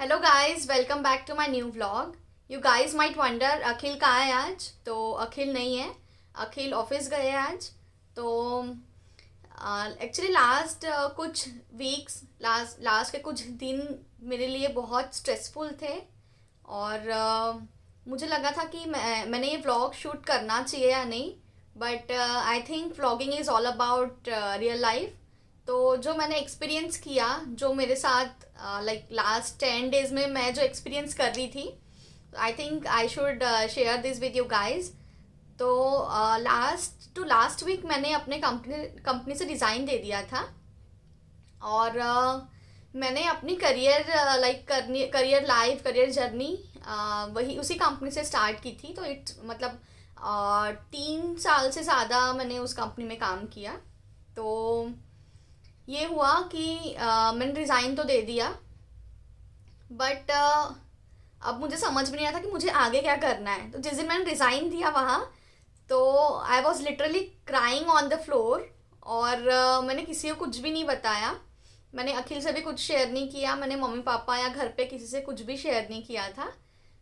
Hello guys, welcome back to my new vlog. You guys might wonder Akhil कहाँ है आज। तो अखिल नहीं है, अखिल ऑफिस गए हैं आज। तो एक्चुअली लास्ट कुछ वीक्स, लास्ट के कुछ दिन मेरे लिए बहुत स्ट्रेसफुल थे। और मुझे लगा था कि मैंने ये व्लॉग शूट करना चाहिए या नहीं। But I think vlogging is all about real life. तो जो मैंने एक्सपीरियंस किया, जो मेरे साथ लाइक लास्ट 10 डेज में मैं जो एक्सपीरियंस कर रही थी, I think I should share this with you guys. तो लास्ट वीक मैंने अपने कंपनी से रिज़ाइन दे दिया था। और मैंने अपनी करियर लाइफ, करियर जर्नी वही उसी कंपनी से स्टार्ट की थी। तो इट्स मतलब 3 साल से ज़्यादा मैंने उस कंपनी में काम किया। तो ये हुआ कि मैंने रिज़ाइन तो दे दिया, बट अब मुझे समझ में नहीं आया था कि मुझे आगे क्या करना है। तो जिस दिन मैंने रिज़ाइन दिया वहाँ, तो I was literally crying on the floor. और मैंने किसी को कुछ भी नहीं बताया। मैंने अखिल से भी कुछ शेयर नहीं किया, मैंने मम्मी पापा या घर पे किसी से कुछ भी शेयर नहीं किया था।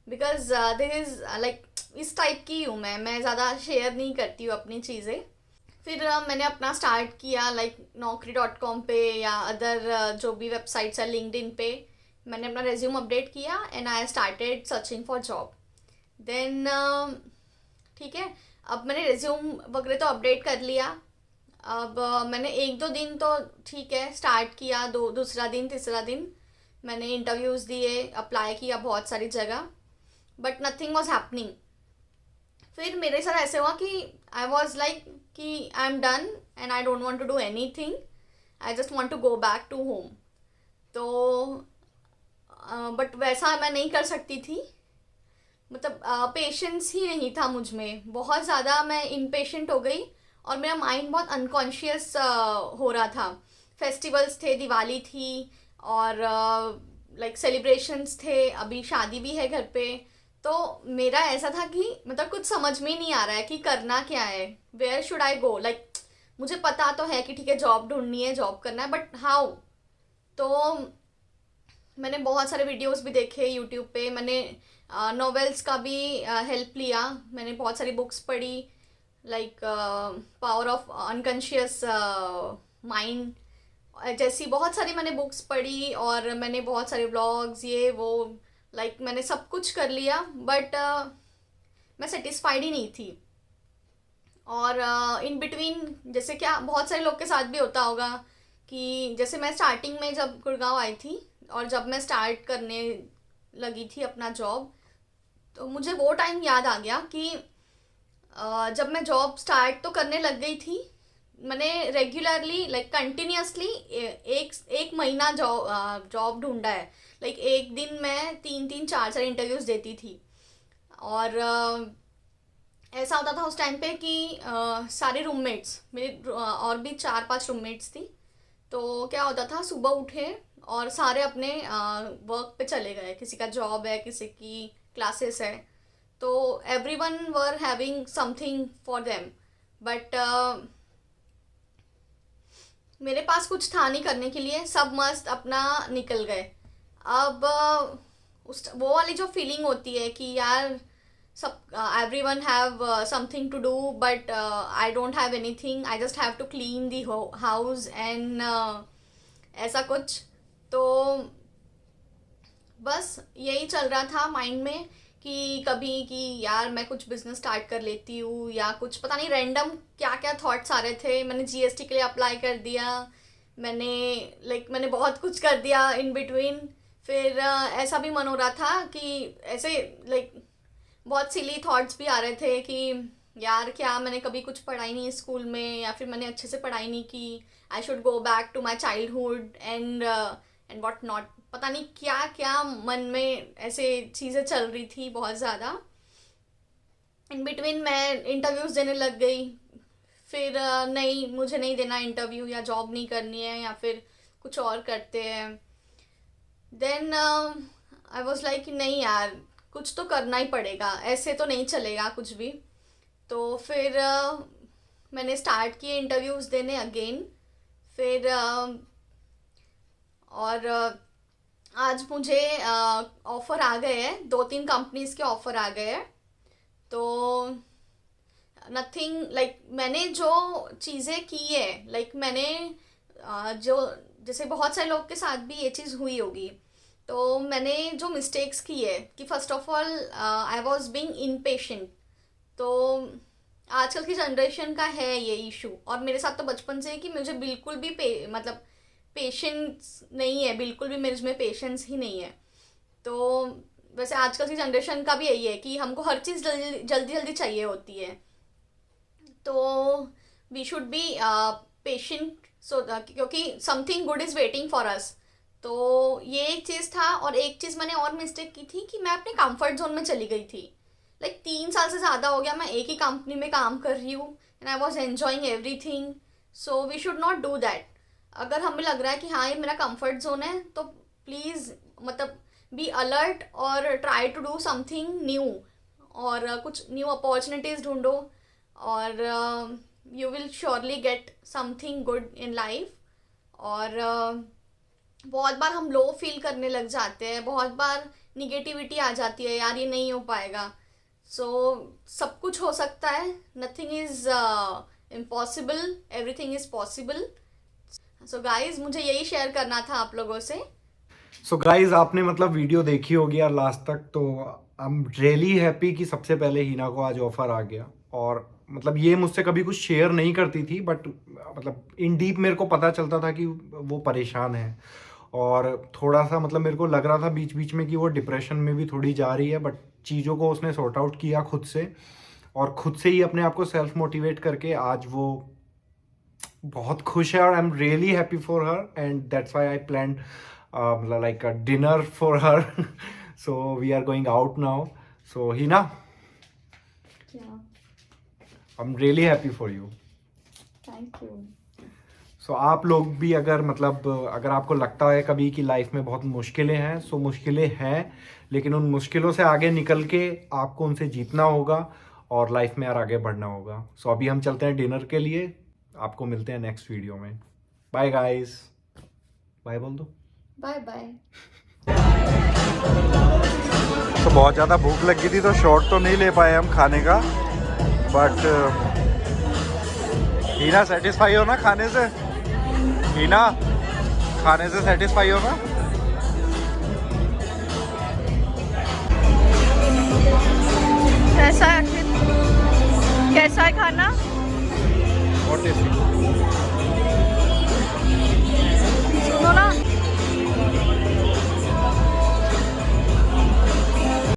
बिकॉज दिस इज़ लाइक इस टाइप की हूँ मैं ज़्यादा शेयर नहीं करती हूँ अपनी चीज़ें। फिर मैंने अपना स्टार्ट किया लाइक naukri.com पे या अदर जो भी वेबसाइट्स है, लिंक्डइन पे मैंने अपना रेज्यूम अपडेट किया and I started searching for job. Then ठीक है, अब मैंने रेज्यूम वगैरह तो अपडेट कर लिया। अब मैंने 1-2 दिन तो ठीक है स्टार्ट किया, दूसरा दिन तीसरा दिन मैंने इंटरव्यूज़ दिए, अप्लाई किया बहुत सारी जगह, बट नथिंग वॉज हैपनिंग। फिर मेरे साथ ऐसे हुआ कि आई वॉज लाइक कि I am done and I don't want to do anything, I just want to go back to home. तो बट वैसा मैं नहीं कर सकती थी। मतलब पेशेंस ही नहीं था मुझ में, बहुत ज़्यादा मैं इम्पेशेंट हो गई। और मेरा माइंड बहुत अनकॉन्शियस हो रहा था। फेस्टिवल्स थे, दिवाली थी, और लाइक सेलिब्रेशंस थे, अभी शादी भी है घर पे। तो मेरा ऐसा था कि मतलब कुछ समझ में ही नहीं आ रहा है कि करना क्या है, where should I go. Like मुझे पता तो है कि ठीक है जॉब ढूंढनी है, जॉब करना है, बट हाउ। तो मैंने बहुत सारे वीडियोस भी देखे यूट्यूब पे, मैंने नॉवेल्स का भी हेल्प लिया, मैंने बहुत सारी बुक्स पढ़ी like power of unconscious mind जैसी बहुत सारी मैंने बुक्स पढ़ी। और मैंने बहुत सारे व्लॉग्स ये वो लाइक मैंने सब कुछ कर लिया, बट मैं सेटिस्फाइड ही नहीं थी। और इन बिटवीन जैसे क्या बहुत सारे लोग के साथ भी होता होगा कि जैसे मैं स्टार्टिंग में जब गुड़गांव आई थी और जब मैं स्टार्ट करने लगी थी अपना जॉब, तो मुझे वो टाइम याद आ गया कि जब मैं जॉब स्टार्ट तो करने लग गई थी, मैंने रेगुलरली लाइक कंटिन्यूसली एक एक महीना जॉब ढूंढा है। लाइक एक दिन मैं 3-3 4-4 इंटरव्यूज़ देती थी। और ऐसा होता था उस टाइम पे कि सारे रूममेट्स मेरे और भी 4-5 रूममेट्स थी। तो क्या होता था, सुबह उठे और सारे अपने वर्क पे चले गए, किसी का जॉब है, किसी की क्लासेस है। तो every one were having something for them, but मेरे पास कुछ था नहीं करने के लिए, सब मस्त अपना निकल गए। अब उस वो वाली जो फीलिंग होती है कि यार सब everyone have something to do, but I don't have anything, I just have to clean the house and ऐसा कुछ। तो बस यही चल रहा था माइंड में कि कभी कि यार मैं कुछ बिजनेस स्टार्ट कर लेती हूँ, या कुछ पता नहीं रैंडम क्या क्या थॉट्स आ रहे थे। मैंने जीएसटी के लिए अप्लाई कर दिया, मैंने मैंने बहुत कुछ कर दिया इन बिटवीन। फिर ऐसा भी मन हो रहा था कि ऐसे बहुत सिली थॉट्स भी आ रहे थे कि यार क्या मैंने कभी कुछ पढ़ाई नहीं स्कूल में, या फिर मैंने अच्छे से पढ़ाई नहीं की, I should go back to my childhood and what not. पता नहीं क्या क्या मन में ऐसे चीज़ें चल रही थी बहुत ज़्यादा। इन बिटवीन मैं इंटरव्यूज़ देने लग गई। फिर नहीं, मुझे नहीं देना इंटरव्यू, या जॉब नहीं करनी है, या फिर कुछ और करते हैं। देन आई वॉज लाइक नहीं यार, कुछ तो करना ही पड़ेगा, ऐसे तो नहीं चलेगा कुछ भी। तो फिर मैंने स्टार्ट किए इंटरव्यूज़ देने अगेन। फिर और आज मुझे ऑफ़र आ गए हैं, 2-3 कंपनीज के ऑफ़र आ गए हैं। तो नथिंग लाइक मैंने जो चीज़ें की है, लाइक मैंने जो जैसे बहुत सारे लोग के साथ भी ये चीज़ हुई होगी। तो मैंने जो मिस्टेक्स की है कि first of all I was being impatient. तो आजकल की जनरेशन का है ये इशू, और मेरे साथ तो बचपन से है कि मुझे बिल्कुल भी मतलब पेशेंस नहीं है, बिल्कुल भी मेरे में पेशेंस ही नहीं है। तो वैसे आजकल की जनरेशन का भी यही है कि हमको हर चीज़ जल्दी जल्दी जल्दी चाहिए होती है। तो वी शुड बी पेशेंट, सो क्योंकि something good is waiting for us. तो ये एक चीज़ था, और एक चीज़ मैंने और मिस्टेक की थी कि मैं अपने कंफर्ट जोन में चली गई थी। लाइक 3 साल से ज़्यादा हो गया मैं एक ही कंपनी में काम कर रही हूँ, and I was enjoying everything. So we should not do that. अगर हमें लग रहा है कि हाँ ये मेरा कंफर्ट जोन है, तो प्लीज़ मतलब बी अलर्ट और try to do something new, और कुछ न्यू अपॉर्चुनिटीज़ ढूंढो, और you will surely get something good in life. और बहुत बार हम लो फील करने लग जाते हैं, बहुत बार निगेटिविटी आ जाती है, यार ये नहीं हो पाएगा। सो सब कुछ हो सकता है, nothing is impossible, everything is possible. So guys मुझे यही शेयर करना था आप लोगों से। सो गाइज आपने मतलब वीडियो देखी होगी यार लास्ट तक, तो आई एम रियली हैप्पी कि सबसे पहले हिना को आज ऑफर आ गया। और मतलब ये मुझसे कभी कुछ शेयर नहीं करती थी, बट मतलब इन डीप मेरे को पता चलता था कि वो परेशान है, और थोड़ा सा मतलब मेरे को लग रहा था बीच बीच में कि वो डिप्रेशन में भी थोड़ी जा रही है। बट चीज़ों को उसने सॉर्ट आउट किया खुद से, और खुद से ही अपने आप को सेल्फ मोटिवेट करके आज वो बहुत खुश है। और I am really happy for her, and that's why I plan like a dinner for her. So we are going out now. So Hina, I'm really happy for you. Thank you. So आप लोग भी अगर मतलब अगर आपको लगता है कभी कि लाइफ में बहुत मुश्किलें हैं, सो मुश्किलें हैं, लेकिन उन मुश्किलों से आगे निकल के आपको उनसे जीतना होगा और लाइफ में यार आगे बढ़ना होगा। सो अभी हम चलते हैं डिनर के लिए, आपको मिलते हैं नेक्स्ट वीडियो में। बाय गाइस, बाय बोल दो। Bye bye. तो बहुत ज़्यादा भूख लगी थी, तो शॉर्ट तो नहीं ले पाए हम खाने का, बट हीना सेटिस्फाई हो ना खाने से? हीना खाने से सेटिस्फाई हो ना?